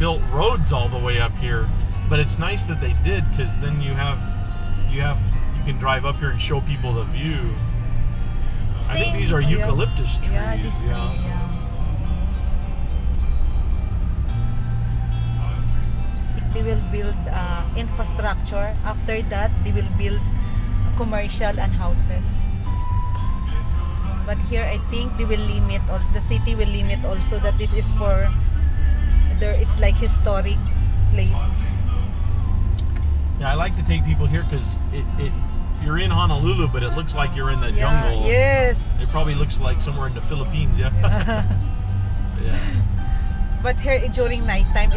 built roads all the way up here, but it's nice that they did, because then you can drive up here and show people the view. I think these are eucalyptus trees. Yeah. If they will build infrastructure, after that they will build commercial and houses. But here I think they will limit also, the city will limit also that this is for it's like historic place. Yeah, I like to take people here because you're in Honolulu, but it looks like you're in the jungle. Yes. It probably looks like somewhere in the Philippines. Yeah. But here during nighttime,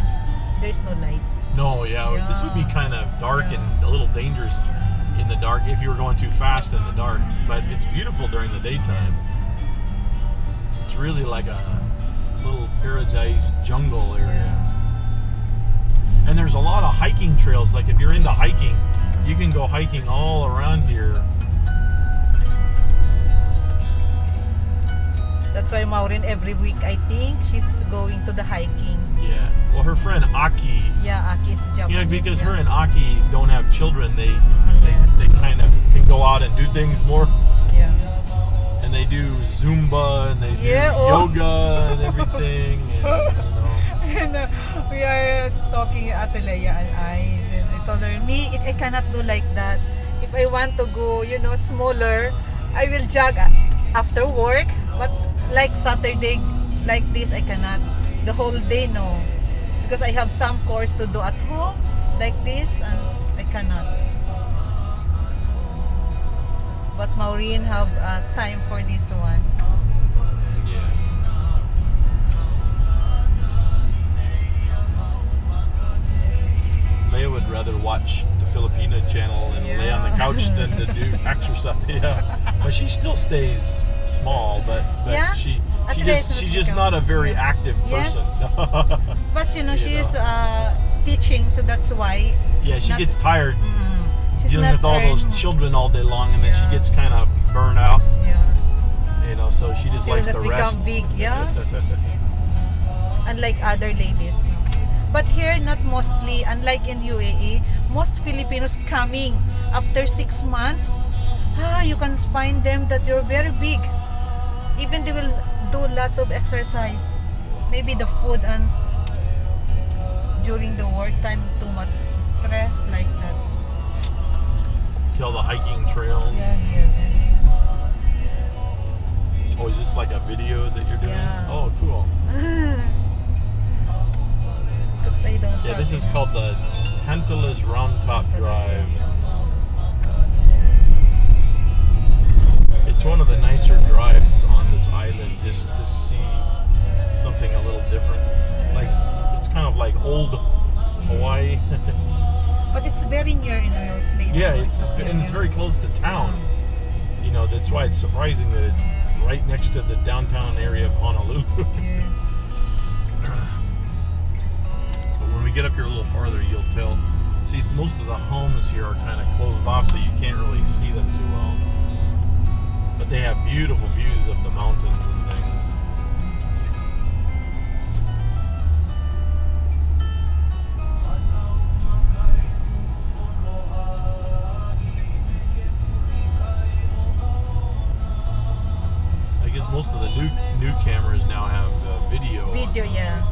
there's no light. No, this would be kind of dark and a little dangerous in the dark if you were going too fast in the dark. But it's beautiful during the daytime. It's really like a little paradise jungle area. And there's a lot of hiking trails. Like if you're into hiking, you can go hiking all around here. That's why Maureen every week, I think, she's going to the hiking. Yeah. Well, her friend Aki. Yeah, Aki, it's Japanese. Because her and Aki don't have children, they kind of can go out and do things more. Yeah. And they do Zumba and they do yoga and everything. And, And we are talking, Atalaya and I told her, I cannot do like that. If I want to go, smaller, I will jog after work. But like Saturday, like this, I cannot. The whole day, no. Because I have some course to do at home, like this, and I cannot. But Maureen have time for this one. Leia would rather watch the Filipina channel and lay on the couch than to do exercise. But she still stays small, but she's just not a very active person. But she is teaching, so that's why. Yeah, she gets tired dealing with all those children all day long, and then she gets kind of burned out. Yeah. So she just likes to rest. Become big, Unlike other ladies. But here, not mostly, unlike in UAE, most Filipinos coming after 6 months, you can find them that you're very big. Even they will do lots of exercise. Maybe the food and during the work time, too much stress like that. See all the hiking trails? Yeah. Oh, is this like a video that you're doing? Yeah. Oh, cool. This is called the Tantalus Drive-Round Top Road. It's one of the nicer drives on this island, just to see something a little different. Like it's kind of like old Hawaii. But it's very near in our place. Yeah, it's very close to town. That's why it's surprising that it's right next to the downtown area of Honolulu. Yes. Get up here a little farther, you'll tell. See, most of the homes here are kind of closed off, so you can't really see them too well. But they have beautiful views of the mountains and things. I guess most of the new cameras now have video. Video, yeah.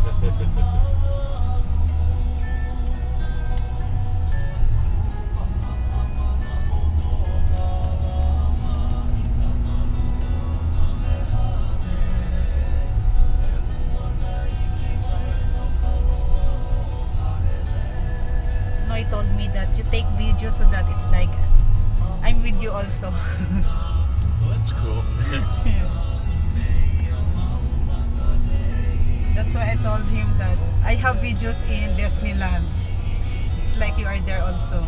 Told me that you take video so that it's like I'm with you also. Well, that's cool. That's why I told him that I have videos in Disneyland. It's like you are there also.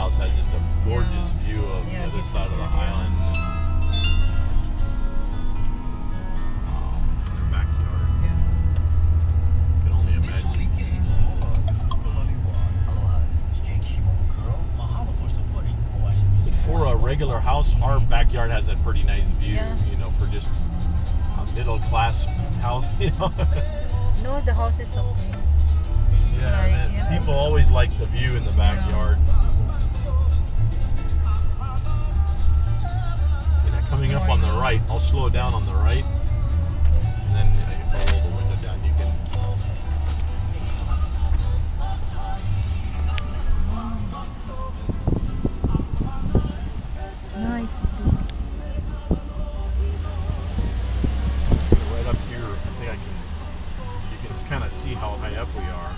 Has just a gorgeous view of the other side of the island. backyard has a pretty nice view, Yeah. you know, for just a middle class house, you know. No, the house is okay. It's Yeah, like, man, yeah, people it's- always like the view in the backyard. Coming up on the right, I'll slow down on the right, and then I can roll the window down. You can. Nice. Right up here, I think I can. You can kind of see how high up we are.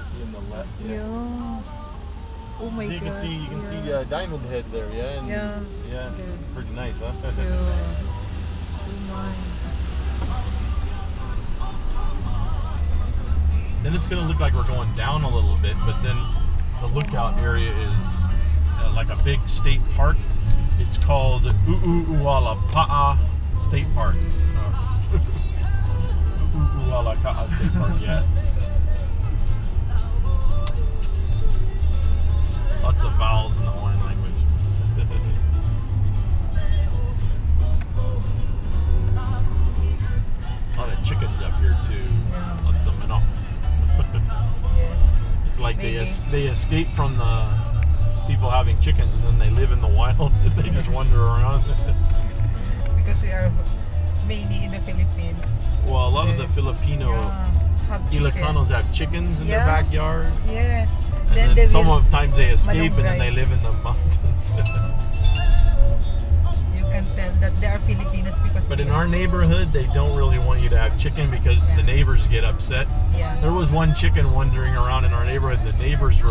See in the left. Yeah. Oh my So you god. can see Diamond Head there, yeah. And Yeah. Yeah. Yeah. Pretty nice, huh? Yeah. Oh my. Then it's gonna look like we're going down a little bit, but then the lookout area is like a big state park. It's called Ualakaa State Park. Ualakaa State Park, yeah. Lots of vowels in the Hawaiian language. A lot of chickens up here too. Yeah. Lots of minnow. Yes. It's like Maybe. they escape from the people having chickens and then they live in the wild. They just wander around. Because we are mainly in the Philippines. Well, a lot of the Filipino Have chicken. Ilocanos have chickens in their Yeah. backyard. Yes. And then they will, sometimes they escape and then malunggay. they live in the mountains. you can tell that they are Filipinos because But they in our neighborhood, they don't really want you to have chicken because the neighbors get upset. yeah. There was one chicken wandering around in our neighborhood. The neighbors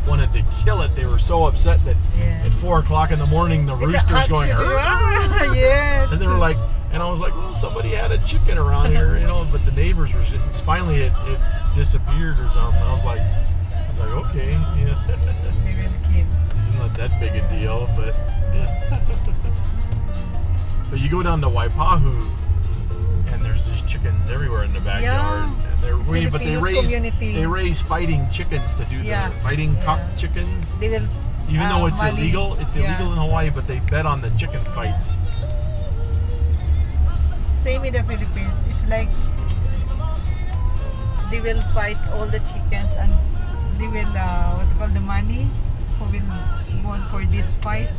wanted to kill it. They were so upset that Yes. at 4 o'clock in the morning, the It's a rooster's hot going, chicken. "Arr!" Yes. And they were like, and I was like, well, somebody had a chicken around here, you know. But the neighbors were. Finally, it disappeared or something. I was like, okay, yeah. They will kill. It's not that big a deal, but yeah. But you go down to Waipahu, and there's just chickens everywhere in the backyard. Yeah. And but they Filipinos community. raise fighting chickens to do Yeah. the fighting cock Yeah. chickens. They will. Even though it's money. illegal, it's Yeah. illegal in Hawaii, but they bet on the chicken fights. Same in the Philippines. It's like they will fight all the chickens and they will what you call the money who will won for this fight.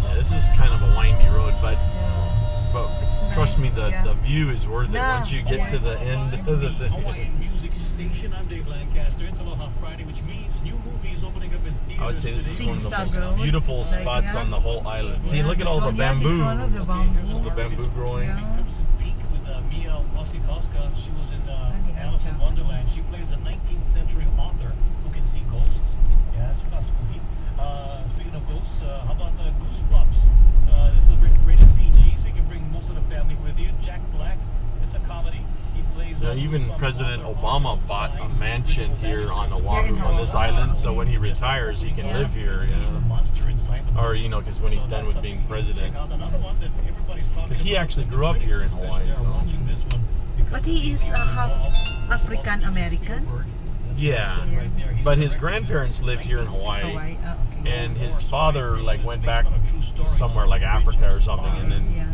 Yeah, this is kind of a windy road, but trust me, the view is worth it Yeah. once you get to the end of the thing. Hawaiian music station. I'm Dave Lancaster. It's Aloha Friday, which means new movies opening up in theaters. I would say this is one of the Zigzag most road. beautiful It's like, spots yeah. on the whole island. See, Yeah, look at all this the one, yeah, this bamboo. one of the bamboo. All the bamboo growing. Yeah. Crimson Peak with Mia Wasikowska. She was in Alice in Wonderland. She plays a 19th century author who can see ghosts. Yeah, that's kind of spooky. Speaking of ghosts, how about Goosebumps? This is rated PG, so you can bring most of the family with you. Jack Black. It's a comedy. He plays. Even Goosebumps President author Obama on the bought a side. mansion here on Oahu, in on this Hawaii. island, so when he retires, he can Yeah. live here, you There's a know. monster inside the Or, you know, because when he's So done that's with something being you can president. check out. Another one that everybody's talking Because he about, actually grew up here in Hawaii, especially so. are watching this one because But he is half African American. Yeah, but his grandparents lived here in Hawaii, Hawaii. Okay. and his father like went back to somewhere like Africa or something, and then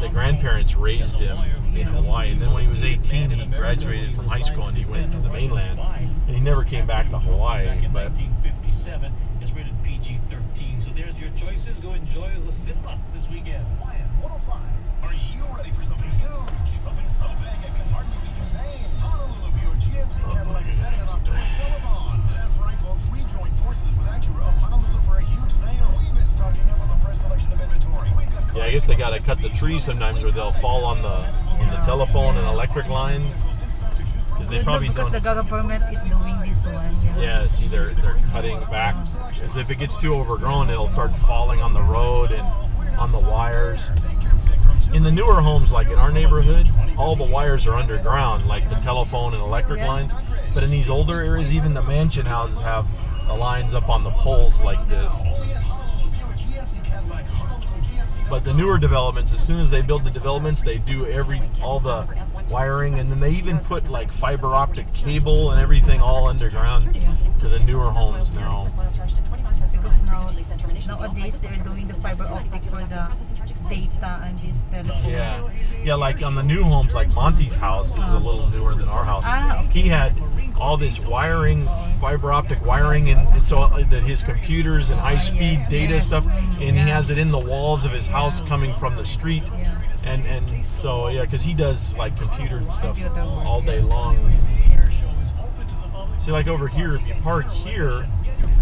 the grandparents raised him in Hawaii. And then when he was 18, he graduated from high school and he went to the mainland, and he never came back to Hawaii. But 1957 is rated PG-13. So there's your choices. Go enjoy the cinema this weekend. Hawaiian 105. Are you ready for something huge? Something so big it can hardly be contained. Honolulu Buick GMC Cadillac is heading an October sale-a-thon. That's right, folks. We joined forces with Acura of Honolulu for a huge sale. We've been stocking up on the fresh selection of inventory. We've got yeah, I guess they gotta cut the trees sometimes, where they'll fall on the telephone and electric lines, because they probably because don't. the government is doing this one. Yeah, see, they're cutting back, because if it gets too overgrown, it'll start falling on the road and on the wires. In the newer homes, like in our neighborhood, all the wires are underground, like the telephone and electric Yeah. lines. But in these older areas, even the mansion houses have the lines up on the poles like this. But the newer developments, as soon as they build the developments, they do all the wiring, and then they even put like fiber optic cable and everything all underground to the newer homes now. Because nowadays they're doing the fiber optic for the data and this telephone. Yeah, like on the new homes, like Monty's house is a little newer than our house. He had all this wiring, fiber optic wiring, and so that his computers and high-speed data stuff, and he has it in the walls of his house coming from the street. And so, yeah, because he does like computer stuff all day long. See, like over here, if you park here,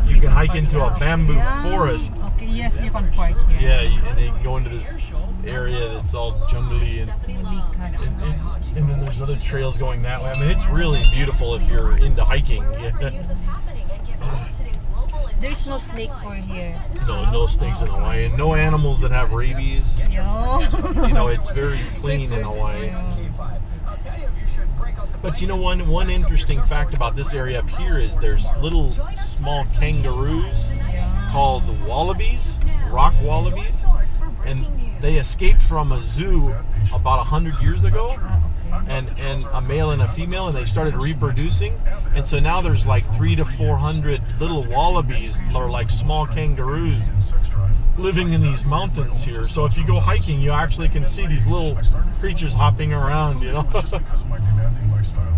you can hike into a bamboo forest. Okay, yes, you can park here. Yeah, and then you can go into this area that's all jungly, and then there's other trails going that way. I mean, it's really beautiful if you're into hiking. Yeah. There's no snake for here. No snakes in Hawaii, and no animals that have rabies. No. You know, it's very clean in Hawaii. But you know, one interesting fact about this area up here is there's little small kangaroos called wallabies, rock wallabies, and they escaped from a zoo about 100 years ago, and a male and a female, and they started reproducing, and so now there's like 300 to 400 little wallabies, or like small kangaroos, living in these mountains here. So if you go hiking, you actually can see these little creatures hopping around, you know. Because of my demanding lifestyle,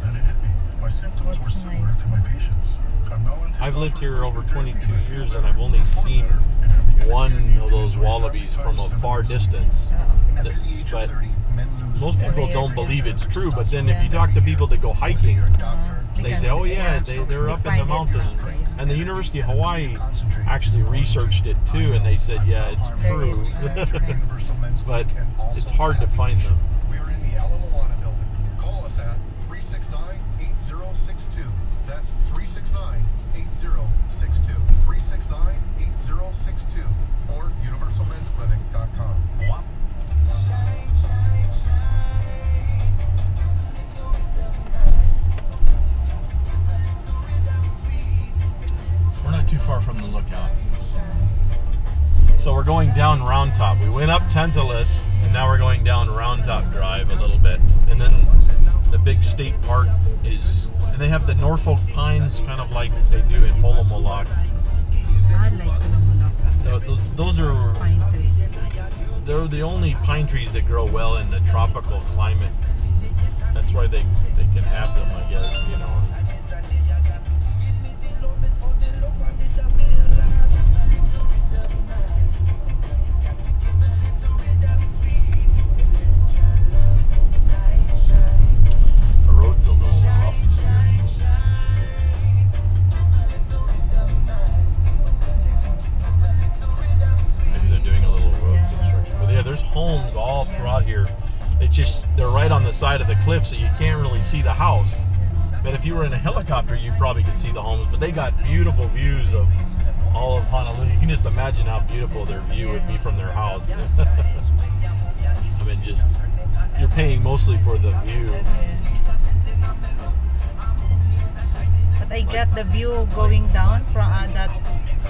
then it hit me. My symptoms were similar to my patients. I'm now into I've lived here over 22 years, and I've only seen one of those wallabies from a far distance. But most people don't believe it's true. But then if you talk to people that go hiking, they say, oh yeah, they're up in the mountains. And the University of Hawaii actually researched it too, and they said, yeah, it's true. But it's hard to find them. We are in the Ualakaa building. Call us at 369-8062. That's 369-8062. 369-8062. Or universalmensclinic.com. Wow. We're not too far from the lookout. So we're going down Round Top. We went up Tantalus, and now we're going down Round Top Drive a little bit. And then the big state park is, and they have the Norfolk pines, kind of like they do in Holomolok. I like the Those are, pine trees. they're the only pine trees that grow well in the tropical climate. That's why they can have them, I guess, you know. The road's a little rough here. Maybe they're doing a little road construction. But yeah, there's homes all throughout here. It's just, they're right on the side of the cliff, so you can't really see the house. But if you were in a helicopter, you probably could see the homes. But they got beautiful views of all of Honolulu. You can just imagine how beautiful their view would be from their house. I mean, just, you're paying mostly for the view. But I got the view going down from that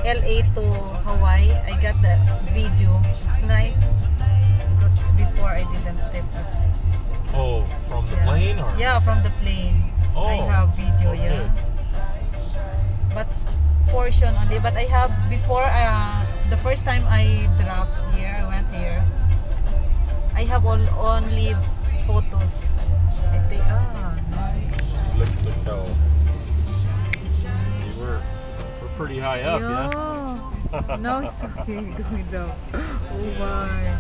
LA to Hawaii. I got the video. It's nice because before I didn't take it. Oh, from the plane, or? Yeah, from the plane. Oh, I have video, okay. yeah. But portion only. But I have before the first time I dropped here, I went here. I have only photos. I think, nice. Look how we're pretty high up, yeah? No, it's okay. Going down. Oh my.